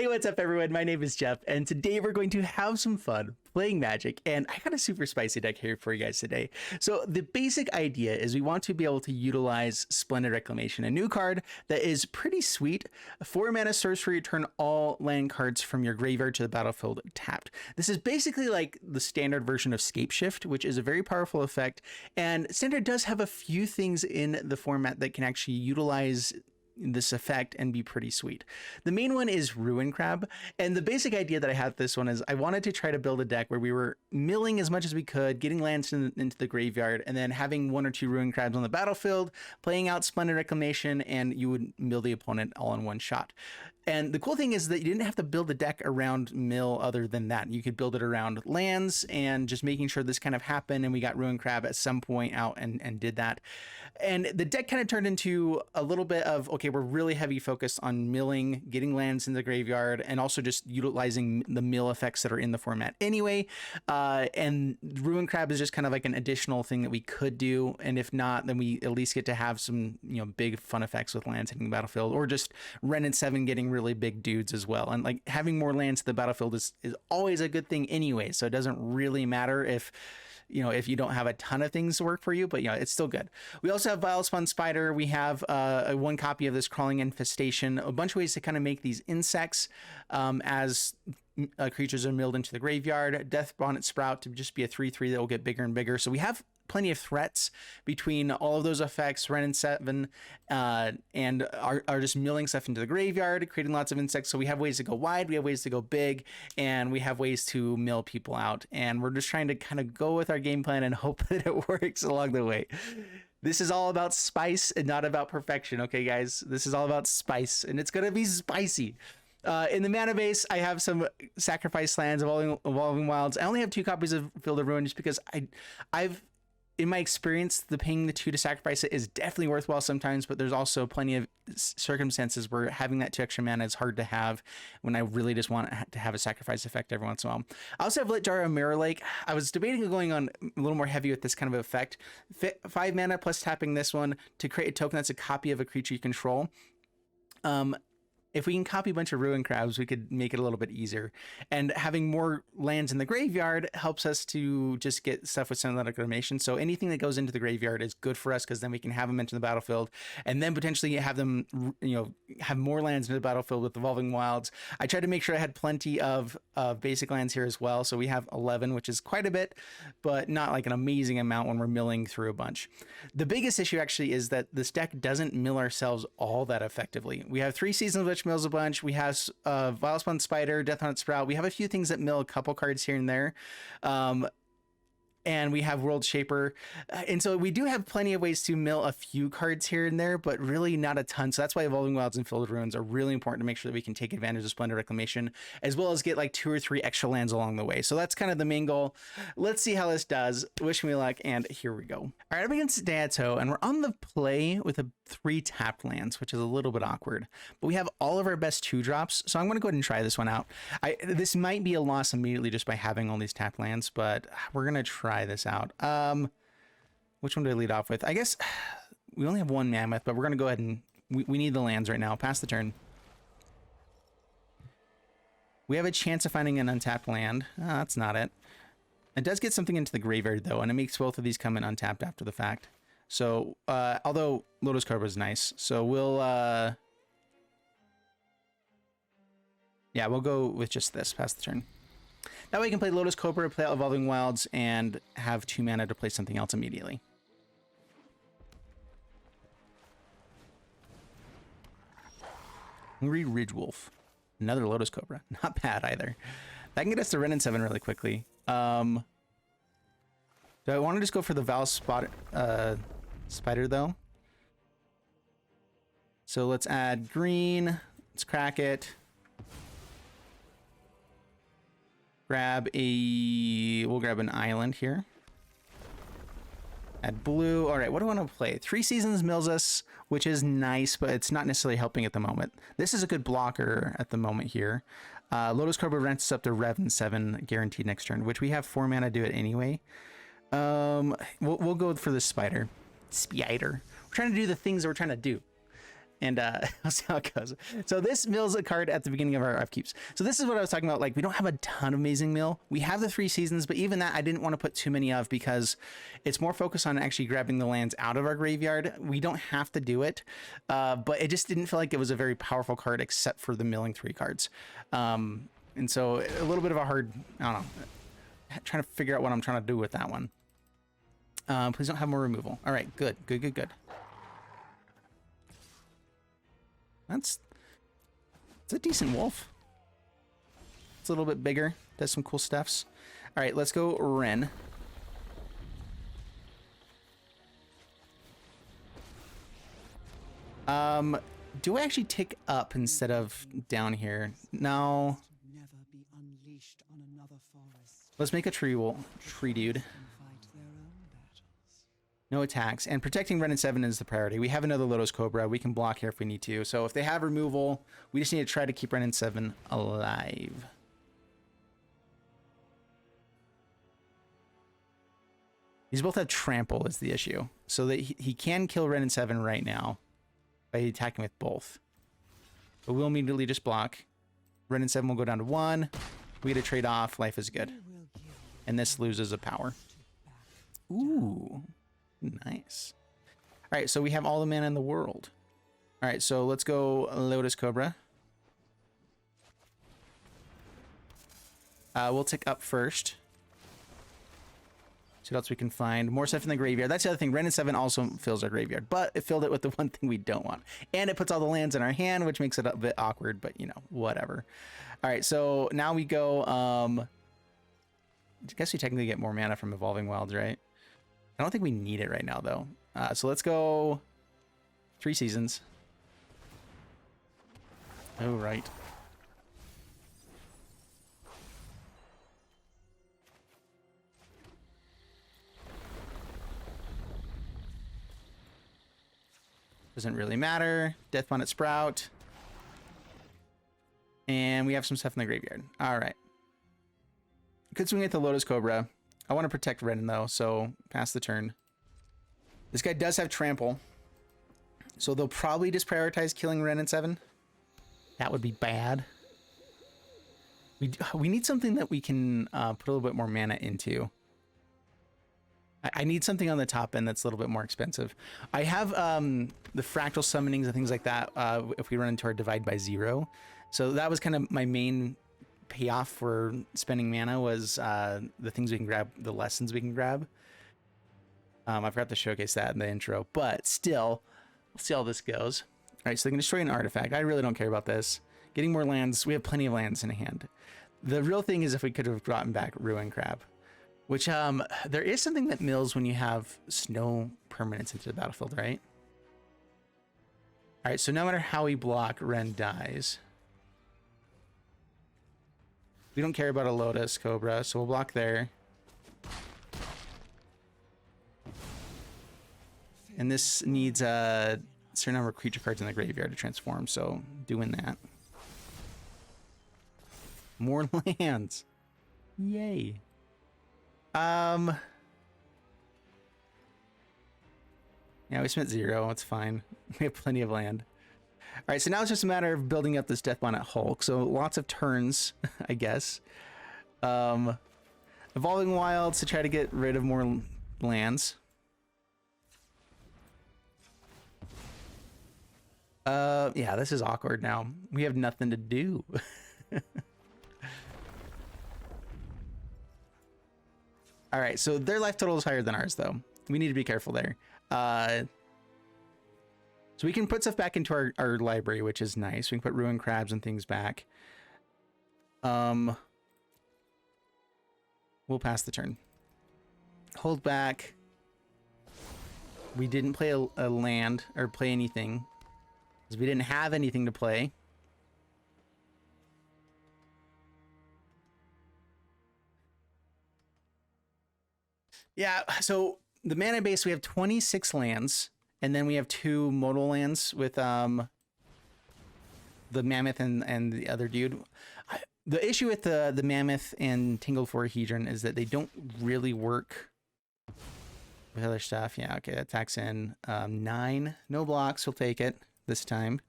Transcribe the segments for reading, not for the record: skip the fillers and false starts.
Hey, what's up everyone? My name is Jeff, and today we're going to have some fun playing Magic, and I got a super spicy deck here for you guys today. So the basic idea is we want to be able to utilize Splendid Reclamation, a new card that is pretty sweet. 4 mana sorcery, turn all land cards from your graveyard to the battlefield tapped. This is basically like the standard version of Scape Shift, which is a very powerful effect, and Standard does have a few things in the format that can actually utilize this effect and be pretty sweet. The main one is Ruin Crab, and the basic idea that I had this one is I wanted to try to build a deck where we were milling as much as we could, getting lands into the graveyard, and then having 1 or 2 Ruin Crabs on the battlefield, playing out Splendid Reclamation, and you would mill the opponent all in one shot. And the cool thing is that you didn't have to build a deck around mill other than that. You could build it around lands and just making sure this kind of happened, and we got Ruin Crab at some point out and did that. And the deck kind of turned into a little bit of, okay, we're really heavy focused on milling, getting lands in the graveyard, and also just utilizing the mill effects that are in the format anyway. And Ruin Crab is just kind of like an additional thing that we could do. And if not, then we at least get to have some, big fun effects with lands hitting the battlefield, or just Wrenn and Seven getting really big dudes as well. And like having more lands to the battlefield is always a good thing anyway. So it doesn't really matter if you don't have a ton of things to work for you, but it's still good. We also have Vilespawn Spider. We have one copy of this Crawling Infestation, a bunch of ways to kind of make these insects as creatures are milled into the graveyard. Deathbonnet Sprout to just be a 3/3 that will get bigger and bigger. So we have plenty of threats between all of those effects, Wrenn and Seven, and are just milling stuff into the graveyard, creating lots of insects. So we have ways to go wide, we have ways to go big, and we have ways to mill people out. And we're just trying to kind of go with our game plan and hope that it works along the way. This is all about spice and not about perfection, okay, guys? This is all about spice, and it's gonna be spicy. In the mana base, I have some sacrifice lands, evolving wilds. I only have 2 copies of Field of Ruin just because I've in my experience, the paying the 2 to sacrifice it is definitely worthwhile sometimes, but there's also plenty of circumstances where having that 2 extra mana is hard to have when I really just want to have a sacrifice effect every once in a while. I also have Littjara Mirrorlake. I was debating going on a little more heavy with this kind of effect. 5 mana plus tapping this one to create a token that's a copy of a creature you control. If we can copy a bunch of Ruin Crabs, we could make it a little bit easier. And having more lands in the graveyard helps us to just get stuff with Splendid Reclamation. So anything that goes into the graveyard is good for us, because then we can have them into the battlefield and then potentially have them, have more lands into the battlefield with Evolving Wilds. I tried to make sure I had plenty of basic lands here as well. So we have 11, which is quite a bit, but not like an amazing amount when we're milling through a bunch. The biggest issue actually is that this deck doesn't mill ourselves all that effectively. We have 3 Seasons, which mills a bunch. We have Vilespawn Spider, Deathbonnet Sprout. We have a few things that mill a couple cards here and there. And we have World Shaper. And so we do have plenty of ways to mill a few cards here and there, but really not a ton. So that's why Evolving Wilds and Field of Ruins are really important to make sure that we can take advantage of Splendid Reclamation, as well as get like 2 or 3 extra lands along the way. So that's kind of the main goal. Let's see how this does. Wish me luck, and here we go. All right, I'm against Dato, and we're on the play with 3 tapped lands, which is a little bit awkward. But we have all of our best 2-drops, so I'm going to go ahead and try this one out. This might be a loss immediately just by having all these tapped lands, but we're going to try this out. Which one do I lead off with? I guess we only have 1 Mammoth, but we're going to go ahead and we need the lands right now. Pass the turn. We have a chance of finding an untapped land. That's not it. It does get something into the graveyard though, and it makes both of these come in untapped after the fact. So, although Lotus Cobra is nice, so we'll, yeah, we'll go with just this, pass the turn. That way we can play Lotus Cobra, play out Evolving Wilds, and have 2 mana to play something else immediately. Hungry Ridgewolf. Another Lotus Cobra. Not bad either. That can get us to Wrenn and Seven really quickly. Do I want to just go for the Vilespawn Spider though? So let's add green. Let's crack it. We'll grab an island here. Add blue. All right, what do I want to play? 3 Seasons mills us, which is nice, but it's not necessarily helping at the moment. This is a good blocker at the moment here. Lotus Cobra rents us up to Wrenn and Seven guaranteed next turn, which we have 4 mana to do it anyway. We'll go for the Spider. We're trying to do the things that we're trying to do. and I'll see how it goes. So this mills a card at the beginning of our upkeeps. So this is what I was talking about. Like, we don't have a ton of amazing mill. We have the 3 seasons, but even that I didn't want to put too many of because it's more focused on actually grabbing the lands out of our graveyard. We don't have to do it, but it just didn't feel like it was a very powerful card except for the milling 3 cards. And so a little bit of a hard, I don't know, trying to figure out what I'm trying to do with that one. Please don't have more removal. All right, good. It's a decent wolf. It's a little bit bigger. Does some cool stuffs. All right, let's go Wrenn. Do I actually tick up instead of down here? No. Let's make a tree dude. No attacks, and protecting Wrenn and Seven is the priority. We have another Lotus Cobra. We can block here if we need to. So if they have removal, we just need to try to keep Wrenn and Seven alive. These both have trample is the issue. So that he can kill Wrenn and Seven right now by attacking with both. But we'll immediately just block. Wrenn and Seven will go down to 1. We get a trade off. Life is good. And this loses a power. Ooh. Nice. All right, so we have all the mana in the world. All right, so let's go Lotus Cobra. We'll tick up first. See what else we can find. More stuff in the graveyard. That's the other thing. Wrenn and Seven also fills our graveyard, but it filled it with the one thing we don't want. And it puts all the lands in our hand, which makes it a bit awkward, but you know, whatever. All right, so now we go... I guess we technically get more mana from Evolving Wilds, right? I don't think we need it right now, though. So let's go 3 seasons. Oh, right. Doesn't really matter. Deathbonnet Sprout. And we have some stuff in the graveyard. All right. Could swing at the Lotus Cobra. I want to protect Wrenn, though, so pass the turn. This guy does have trample, so they'll probably just prioritize killing Wrenn and Seven. That would be bad. We need something that we can put a little bit more mana into. I need something on the top end that's a little bit more expensive. I have the Fractal Summonings and things like that if we run into our Divide by 0. So that was kind of my main payoff for spending mana was the things we can grab, the lessons we can grab. I forgot to showcase that in the intro, but still, we'll see how this goes. All right, so they can destroy an artifact. I really don't care about this. Getting more lands, we have plenty of lands in hand. The real thing is if we could have gotten back Ruin Crab, which there is something that mills when you have snow permanents into the battlefield, right? All right, so no matter how we block, Wrenn dies. We don't care about a Lotus Cobra, so we'll block there. And this needs a certain number of creature cards in the graveyard to transform, so doing that. More lands. Yay. Yeah, we spent 0. It's fine. We have plenty of land. All right, so now it's just a matter of building up this Deathbonnet Hulk. So lots of turns, I guess. Evolving Wilds to try to get rid of more lands. Yeah, this is awkward now. We have nothing to do. All right, so their life total is higher than ours, though. We need to be careful there. So we can put stuff back into our library, which is nice. We can put Ruin Crabs and things back. We'll pass the turn. Hold back. We didn't play a land or play anything because we didn't have anything to play. Yeah, so the mana base, we have 26 lands, and then we have 2 modal lands with the Mammoth and the other dude. The issue with the Mammoth and Tangled Florahedron is that they don't really work with other stuff. Yeah, okay, that attacks in 9. No blocks, we'll take it. this time.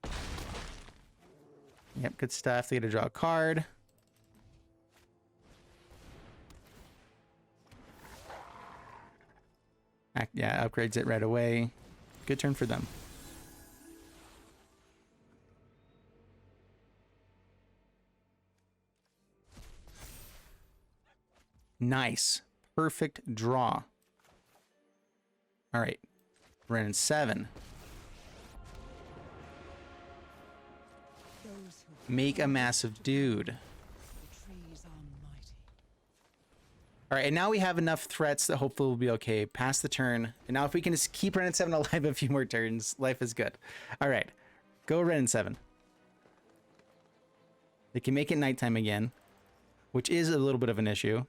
Yep, good stuff. They get to draw a card. Yeah, upgrades it right away. Good turn for them. Nice. Perfect draw. All right. Wrenn and Seven. Make a massive dude. All right, and now we have enough threats that hopefully we'll be okay. Pass the turn. And now if we can just keep Wrenn and Seven alive a few more turns, life is good. All right, go Wrenn and Seven. They can make it nighttime again, which is a little bit of an issue.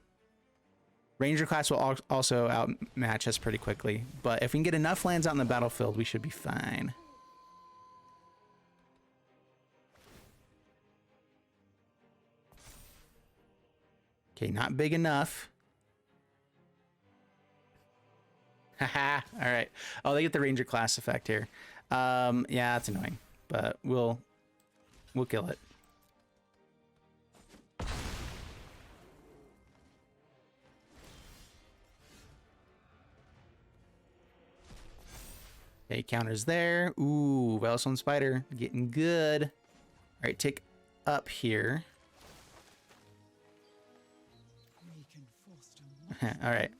Ranger class will also outmatch us pretty quickly, but if we can get enough lands out in the battlefield, we should be fine. Okay, not big enough. Haha, all right. Oh, they get the Ranger class effect here. Yeah, that's annoying, but we'll kill it. Okay, counters there. Ooh, Vilespawn Spider getting good. All right, take up here. All right,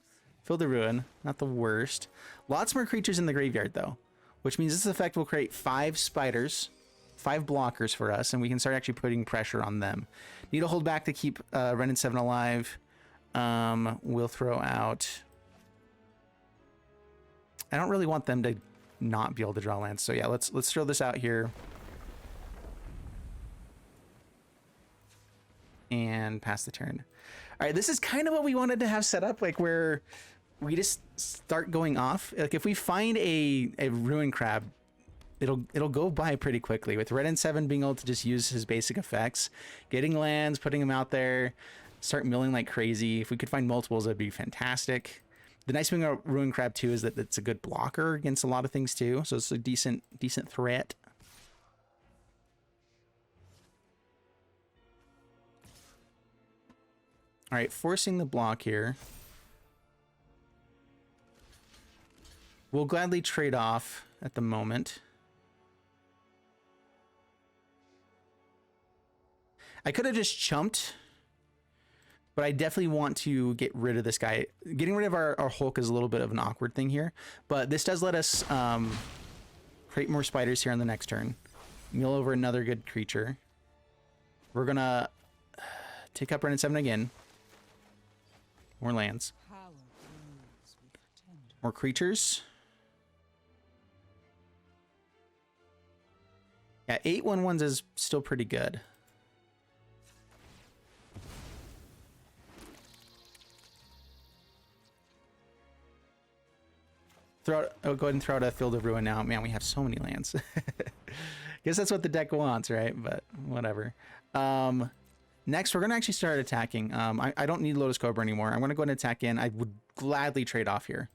fill the ruin. Not the worst. Lots more creatures in the graveyard though, which means this effect will create 5 spiders, 5 blockers for us, and we can start actually putting pressure on them. Need to hold back to keep Wrenn and Seven alive. We'll throw out. I don't really want them to not be able to draw lands, so yeah, let's throw this out here and pass the turn. All right, this is kind of what we wanted to have set up, like where we just start going off. Like if we find a ruin crab, it'll go by pretty quickly. With Wrenn and Seven being able to just use his basic effects, getting lands, putting them out there, start milling like crazy. If we could find multiples, that'd be fantastic. The nice thing about Ruin Crab too is that it's a good blocker against a lot of things too, so it's a decent threat. All right, forcing the block here. We'll gladly trade off at the moment. I could have just chumped, but I definitely want to get rid of this guy. Getting rid of our Hulk is a little bit of an awkward thing here, but this does let us create more spiders here on the next turn. Mill over another good creature. We're gonna take up Wrenn and Seven again. More lands. More creatures. Yeah, 8/1/1s is still pretty good. Go ahead and throw out a Field of Ruin now. Man, we have so many lands. Guess that's what the deck wants, right? But whatever. Next, we're going to actually start attacking. I don't need Lotus Cobra anymore. I'm going to go ahead and attack in. I would gladly trade off here.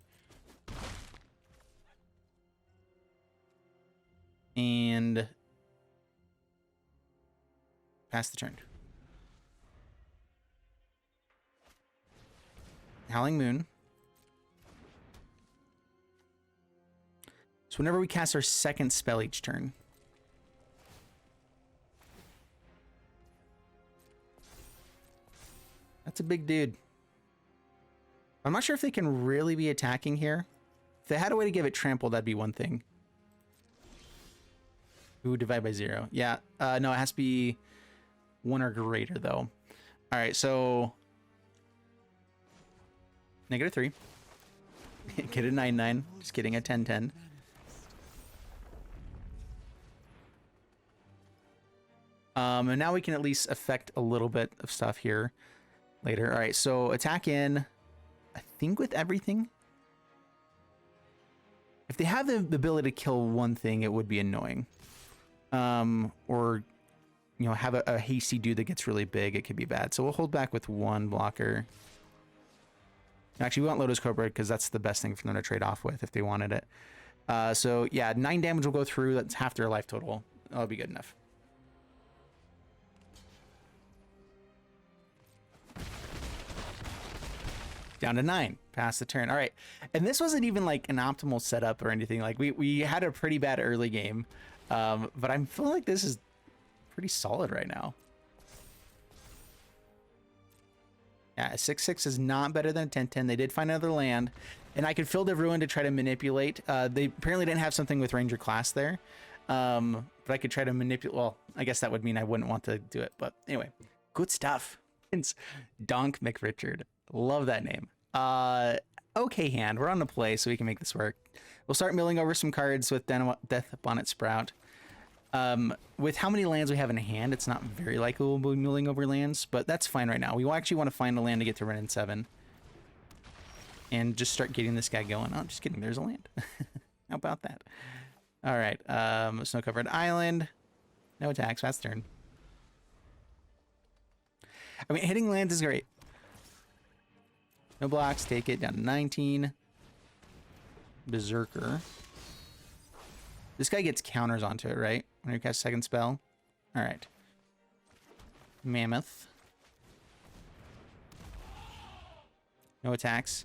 And pass the turn. Howling Moon. So whenever we cast our second spell each turn. That's a big dude. I'm not sure if they can really be attacking here. If they had a way to give it trample, that'd be one thing. Ooh, divide by 0. Yeah, no, it has to be 1 or greater though. All right, so -3. Get a 9/9. Just kidding, a 10/10. And now we can at least affect a little bit of stuff here later. All right, so attack in, I think with everything. If they have the ability to kill one thing, it would be annoying. Or, you know, have a hasty dude that gets really big, it could be bad. So we'll hold back with 1 blocker. Actually, we want Lotus Cobra because that's the best thing for them to trade off with if they wanted it. So yeah, 9 damage will go through. That's half their life total. That'll be good enough. Down to 9. Pass the turn. All right. And this wasn't even like an optimal setup or anything. Like we had a pretty bad early game. But I'm feeling like this is pretty solid right now. Yeah, a 6/6 is not better than a 10/10. They did find another land, and I could fill the ruin to try to manipulate. They apparently didn't have something with Ranger class there, but I could try to manipulate. Well, I guess that would mean I wouldn't want to do it, but anyway, good stuff. It's Donk McRichard. Love that name. Okay, hand. We're on the play, so we can make this work. We'll start milling over some cards with Deathbonnet Sprout. With how many lands we have in hand, it's not very likely we'll be milling over lands, but that's fine right now. We will actually want to find a land to get to Wrenn and Seven. And just start getting this guy going. Oh, just kidding. There's a land. How about that? All right. Snow-covered island. No attacks. Fast turn. I mean, hitting lands is great. No blocks. Take it down to 19. Berserker. This guy gets counters onto it, right? When you cast second spell. All right. Mammoth. No attacks.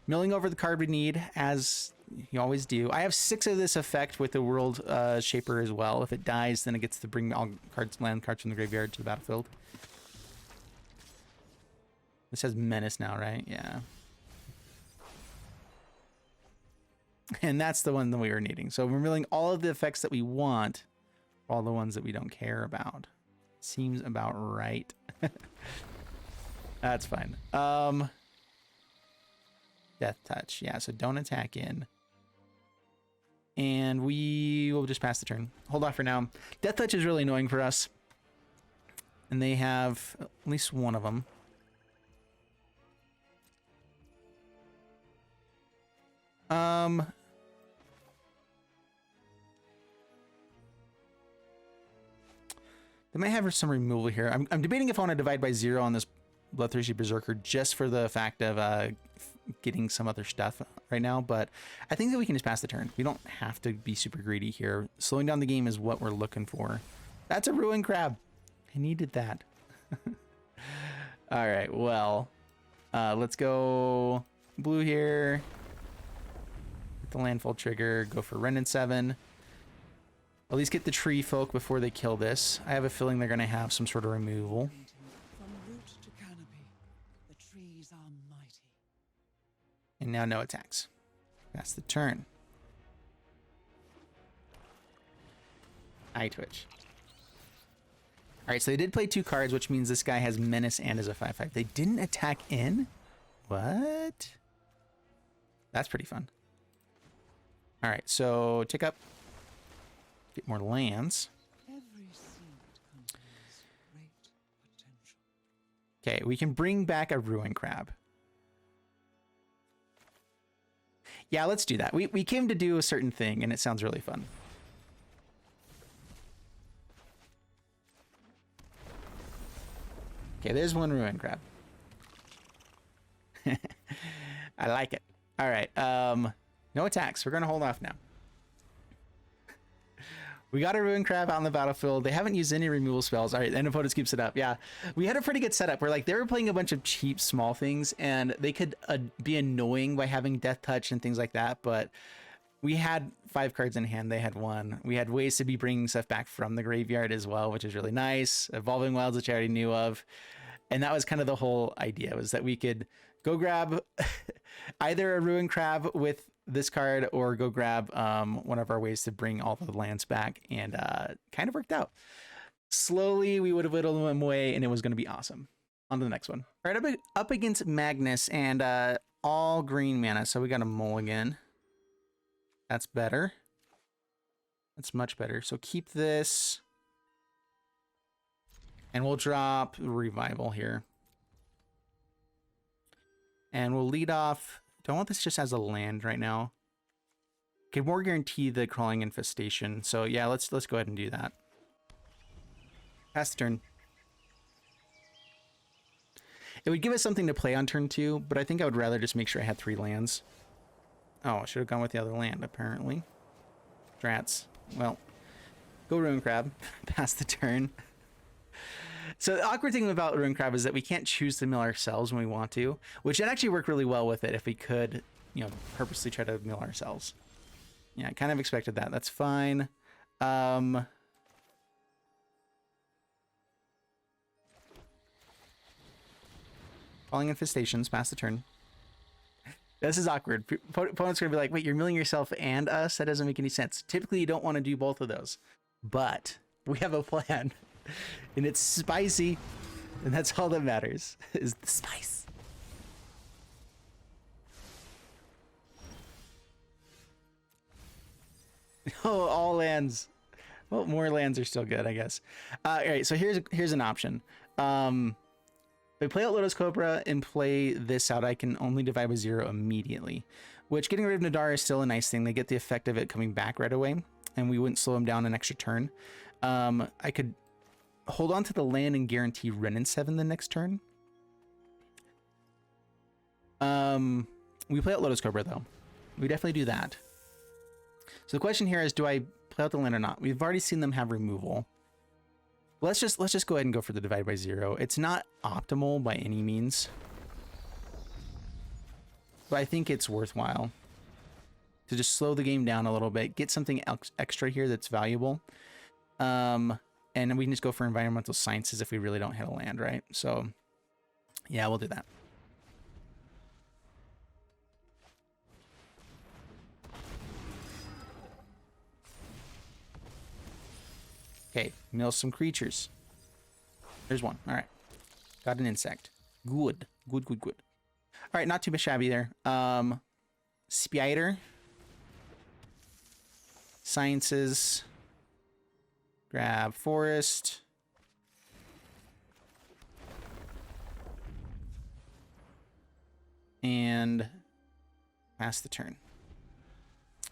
Milling over the card we need, as you always do. I have 6 of this effect with the World Shaper as well. If it dies, then it gets to bring all land cards from the graveyard to the battlefield. This has Menace now, right? Yeah. And that's the one that we were needing. So we're milling all of the effects that we want, all the ones that we don't care about. Seems about right. That's fine. Death Touch. Yeah, so don't attack in. And we will just pass the turn. Hold off for now. Death Touch is really annoying for us. And they have at least one of them. They might have some removal here. I'm debating if I want to divide by 0 on this Bloodthirsty Berserker just for the fact of getting some other stuff right now, but I think that we can just pass the turn. We don't have to be super greedy here. Slowing down the game is what we're looking for. That's a Ruin Crab. I needed that. All right, well, let's go blue here. Hit the landfall trigger, go for Wrenn and Seven. At least get the tree folk before they kill this. I have a feeling they're going to have some sort of removal. From root to canopy, the trees are mighty. And now no attacks. That's the turn. Eye twitch. All right, so they did play 2 cards, which means this guy has Menace and is a 5/5. They didn't attack in? What? That's pretty fun. All right, so tick up. Get more lands. Every seed contains great potential. Okay, we can bring back a Ruin Crab. Yeah, let's do that. We came to do a certain thing, and it sounds really fun. Okay, there's one Ruin Crab. I like it. All right, no attacks. We're going to hold off now. We got a Ruin Crab out on the battlefield. They haven't used any removal spells. All right, and opponent keeps it up. Yeah, we had a pretty good setup where like they were playing a bunch of cheap small things, and they could be annoying by having Death Touch and things like that. But we had 5 cards in hand. They had 1. We had ways to be bringing stuff back from the graveyard as well, which is really nice. Evolving Wilds, which I already knew of, and that was kind of the whole idea, was that we could go grab either a Ruin Crab with this card or go grab one of our ways to bring all the lands back, and kind of worked out. Slowly we would have whittled them away and it was going to be awesome. On to the next one. All right, up against Magnus and all green mana, so we got a mulligan. That's better. That's much better. So keep this and we'll drop Revival here, and we'll lead off. Don't want this just as a land right now. Could more guarantee the Crawling Infestation. So yeah, let's go ahead and do that. Pass the turn. It would give us something to play on turn 2, but I think I would rather just make sure I had 3 lands. Oh, I should have gone with the other land, apparently. Drats. Well, go Ruin Crab. Pass the turn. So the awkward thing about Ruin Crab is that we can't choose to mill ourselves when we want to, which would actually work really well with it if we could, you know, purposely try to mill ourselves. Yeah, I kind of expected that. That's fine. Crawling Infestations, pass the turn. This is awkward. Opponent's going to be like, wait, you're milling yourself and us? That doesn't make any sense. Typically, you don't want to do both of those. But we have a plan. And it's spicy. And that's all that matters, is the spice. Oh, all lands. Well, more lands are still good, I guess. All right, so here's an option. If I play out Lotus Cobra and play this out, I can only divide by 0 immediately, which getting rid of Nadara is still a nice thing. They get the effect of it coming back right away, and we wouldn't slow him down an extra turn. I could hold on to the land and guarantee Wrenn and Seven the next turn. We play out Lotus Cobra, though. We definitely do that. So the question here is, do I play out the land or not? We've already seen them have removal. Let's just go ahead and go for the divide by 0. It's not optimal by any means, but I think it's worthwhile to just slow the game down a little bit, get something extra here that's valuable, and then we can just go for environmental sciences if we really don't hit a land, right? So yeah, we'll do that. Okay, mill some creatures. There's one. All right. Got an insect. Good. Good, good, good. All right, not too shabby there. Spider. Sciences. Grab forest. And pass the turn.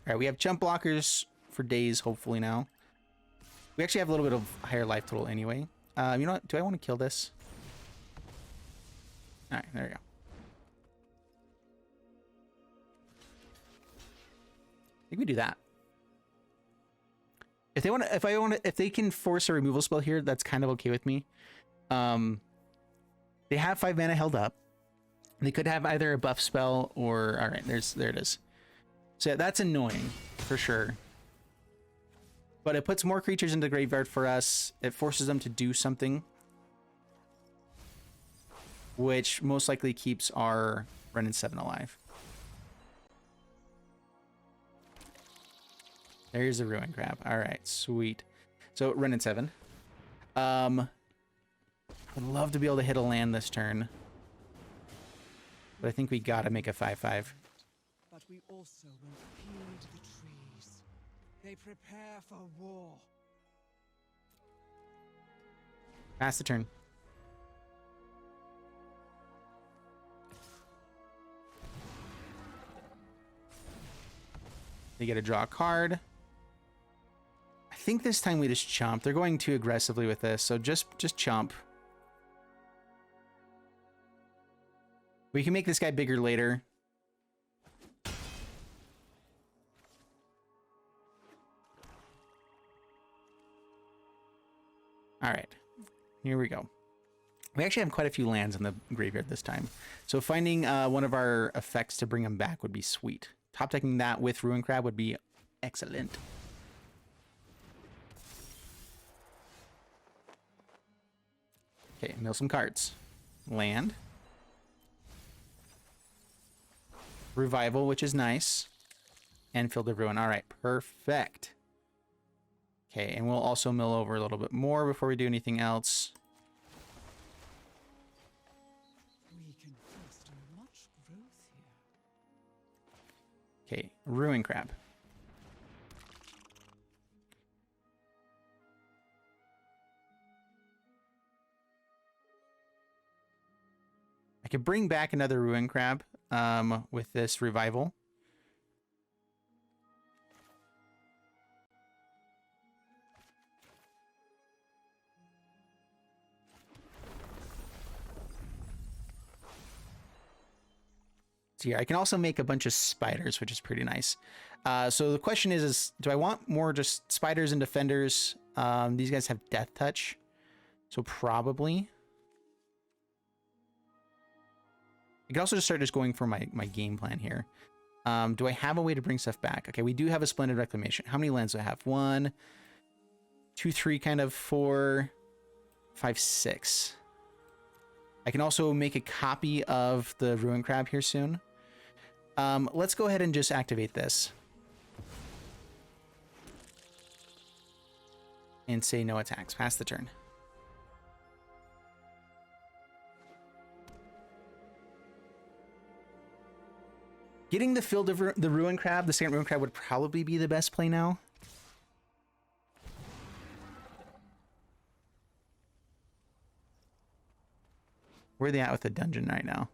All right, we have jump blockers for days, hopefully now. We actually have a little bit of higher life total anyway. You know what? Do I want to kill this? All right, there we go. I think we do that. If they want to, if they can force a removal spell here, that's kind of okay with me. They have 5 mana held up. They could have either a buff spell or, all right, there it is. So yeah, that's annoying for sure. But it puts more creatures into the graveyard for us. It forces them to do something, which most likely keeps our Wrenn and Seven alive. There's the Ruin Crab. All right, sweet. So Wrenn and Seven. I'd love to be able to hit a land this turn, but I think we gotta make a 5/5. But we also will heed the trees. They prepare for war. Pass the turn. They get to draw a card. I think this time we just chomp. They're going too aggressively with this, so just chomp. We can make this guy bigger later. All right, here we go. We actually have quite a few lands in the graveyard this time. So finding one of our effects to bring them back would be sweet. Top decking that with Ruin Crab would be excellent. Okay, mill some cards. Land. Revival, which is nice. And Field of Ruin. All right, perfect. Okay, and we'll also mill over a little bit more before we do anything else. We can foster much growth here. Okay, Ruin Crab. I could bring back another Ruin Crab with this Revival. So here, I can also make a bunch of spiders, which is pretty nice. So the question is do I want more just spiders and defenders? These guys have death touch, so probably. I could also just start going for my game plan here. Do I have a way to bring stuff back? Okay, we do have a Splendid Reclamation. How many lands do I have? 1, 2, 3, kind of 4, 5, 6. I can also make a copy of the Ruin Crab here soon. Let's go ahead and just activate this. And say no attacks. Pass the turn. Getting the Field of the Ruin Crab, the second Ruin Crab, would probably be the best play now. Where are they at with the dungeon right now?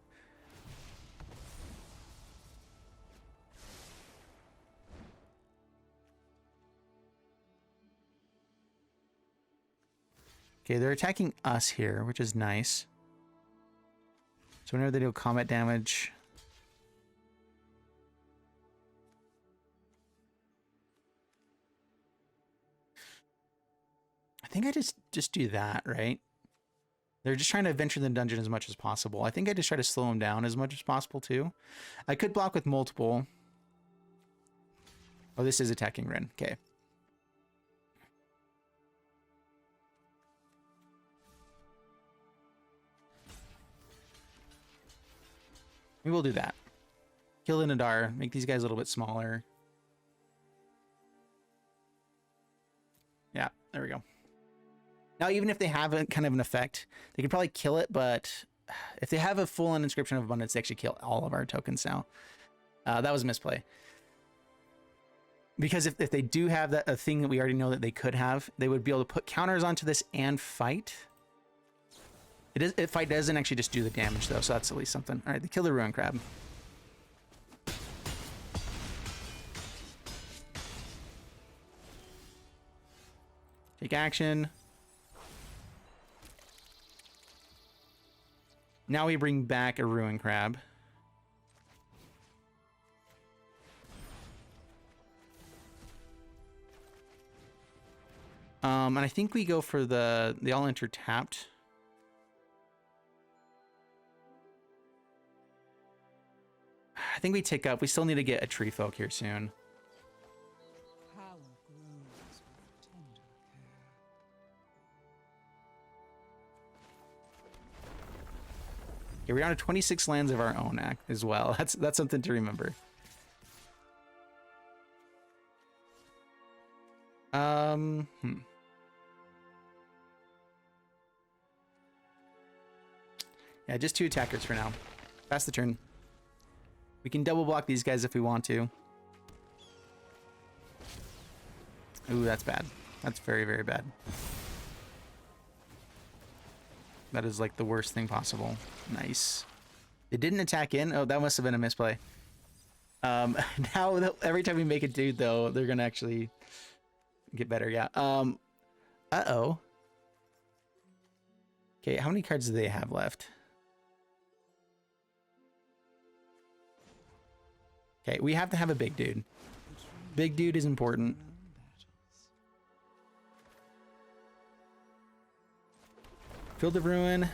Okay, they're attacking us here, which is nice. So whenever they do combat damage... I think I just do that, right? They're just trying to venture the dungeon as much as possible. I think I just try to slow them down as much as possible, too. I could block with multiple. Oh, this is attacking Wrenn. Okay. Maybe we'll do that. Kill the Nadar. Make these guys a little bit smaller. Yeah, there we go. Now, even if they have a kind of an effect, they could probably kill it, but if they have a full-on Inscription of Abundance, they actually kill all of our tokens now. That was a misplay. Because if they do have a thing that we already know that they could have, they would be able to put counters onto this and fight. Fight doesn't actually just do the damage, though, so that's at least something. All right, they kill the Ruin Crab. Take action. Now we bring back a Ruin Crab. And I think we go for the all enter tapped. I think we tick up. We still need to get a Tree Folk here soon. Power grows with tender care. Okay, we're down to 26 lands of our own as well. That's something to remember. Yeah, just 2 attackers for now. Pass the turn. We can double block these guys if we want to. Ooh, that's bad. That's very, very bad. That is like the worst thing possible. Nice. It didn't attack in. Oh, that must have been a misplay. Now, every time we make a dude, though, they're going to actually get better. Yeah. Uh-oh. Okay, how many cards do they have left? Okay, we have to have a big dude. Big dude is important. Field of Ruin.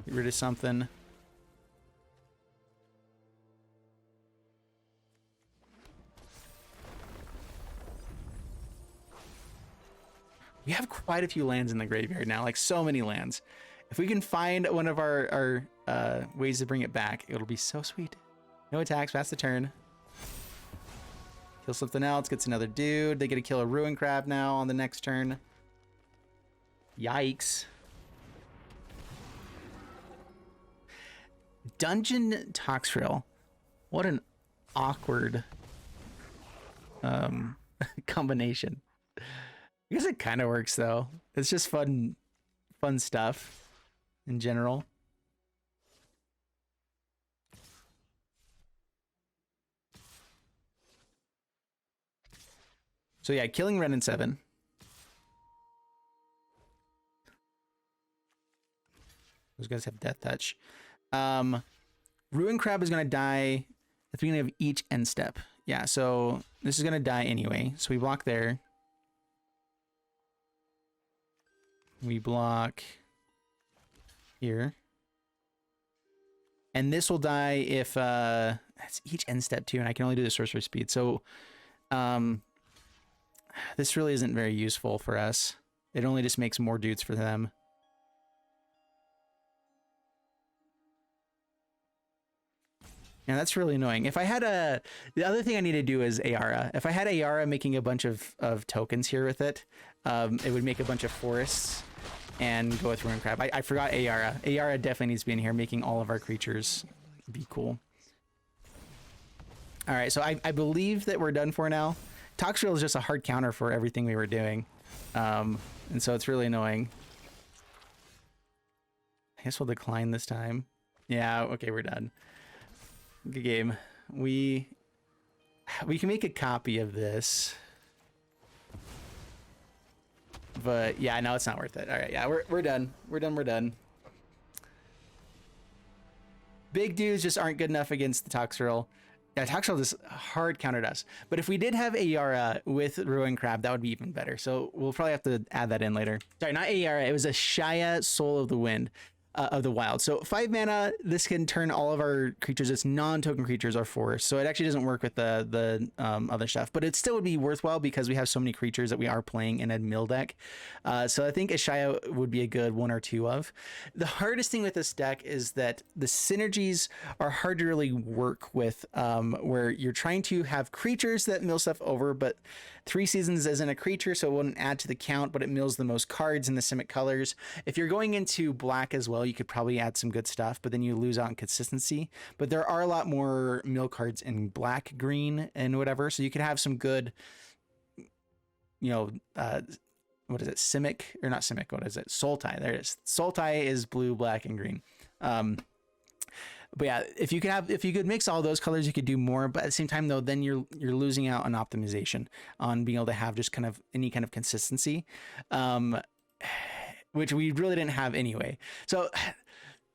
Get rid of something. We have quite a few lands in the graveyard now, like so many lands. If we can find one of our ways to bring it back, it'll be so sweet. No attacks, pass the turn. Kill something else, gets another dude. They get to kill a Ruin Crab now on the next turn. Yikes. Dungeon Toxrill. What an awkward combination. I guess it kind of works though. It's just fun stuff in general. So yeah, killing Wrenn and Seven. Those guys have Death Touch. Ruin Crab is going to die at the beginning of each end step. Yeah, so this is going to die anyway. So we block there. We block here. And this will die if that's each end step too, and I can only do the sorcerer speed. So this really isn't very useful for us. It only just makes more dudes for them. Yeah, that's really annoying. If I had the other thing I need to do is Ayara. If I had Ayara making a bunch of tokens here with it, it would make a bunch of forests and go with Ruin Crab. I forgot Ayara. Ayara definitely needs to be in here, making all of our creatures be cool. All right, so I believe that we're done for now. Toxrill is just a hard counter for everything we were doing. And so it's really annoying. I guess we'll decline this time. Yeah, okay, we're done. Good game. We can make a copy of this. But yeah, no, it's not worth it. All right, yeah, we're done. We're done. Big dudes just aren't good enough against the Toxrill. Yeah, Toxrill just hard countered us. But if we did have Ayara with Ruin Crab, that would be even better. So we'll probably have to add that in later. Sorry, not Ayara. It was a Shaya, Soul of the Wind. Of the Wild. So 5 mana, this can turn all of our creatures, its non-token creatures, are forest. So it actually doesn't work with the other stuff, but it still would be worthwhile because we have so many creatures that we are playing in a mill deck. So I think Ashaya would be a good 1 or 2 of. The hardest thing with this deck is that the synergies are hard to really work with, where you're trying to have creatures that mill stuff over, but 3 Seasons isn't a creature, so it wouldn't add to the count, but it mills the most cards in the Simic colors. If you're going into black as well, you could probably add some good stuff, but then you lose out on consistency. But there are a lot more mill cards in black, green, and whatever, so you could have some good, you know, what is it? Simic, or not Simic, what is it? Sultai, there it is. Sultai is blue, black, and green. But yeah, if you could mix all those colors, you could do more. But at the same time, though, then you're losing out on optimization, on being able to have just kind of any kind of consistency, which we really didn't have anyway. So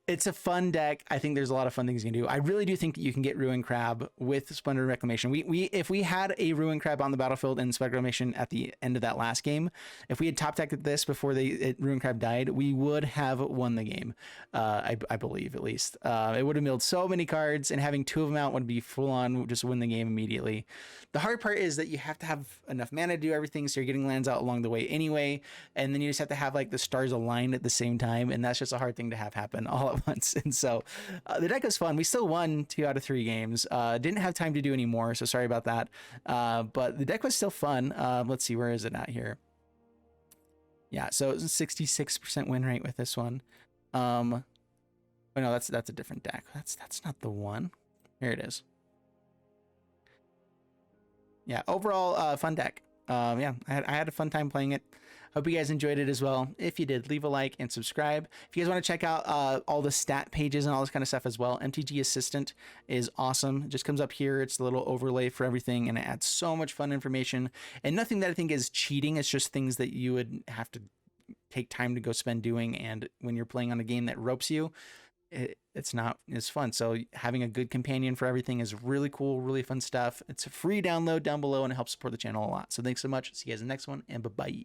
it's a fun deck. I think there's a lot of fun things you can do. I really do think that you can get Ruin Crab with Splendid Reclamation. If we had a Ruin Crab on the battlefield in Splendid Reclamation at the end of that last game, if we had top decked this before Ruin Crab died, we would have won the game. I believe, at least. It would have milled so many cards, and having 2 of them out would be full on just win the game immediately. The hard part is that you have to have enough mana to do everything, so you're getting lands out along the way anyway, and then you just have to have like the stars aligned at the same time, and that's just a hard thing to have happen all at once. And so the deck was fun. We still won 2 out of 3 games. Didn't have time to do any more, so sorry about that. But the deck was still fun. Let's see, where is it at here? Yeah, so it was a 66% win rate with this one. Oh no, that's a different deck. That's not the one. Here it is. Yeah, overall fun deck. Yeah, I had a fun time playing it. Hope you guys enjoyed it as well. If you did, leave a like and subscribe. If you guys want to check out all the stat pages and all this kind of stuff as well, MTG Assistant is awesome. It just comes up here. It's a little overlay for everything, and it adds so much fun information. And nothing that I think is cheating. It's just things that you would have to take time to go spend doing. And when you're playing on a game that ropes you, it's not as fun. So having a good companion for everything is really cool, really fun stuff. It's a free download down below, and it helps support the channel a lot. So thanks so much. See you guys in the next one, and bye-bye.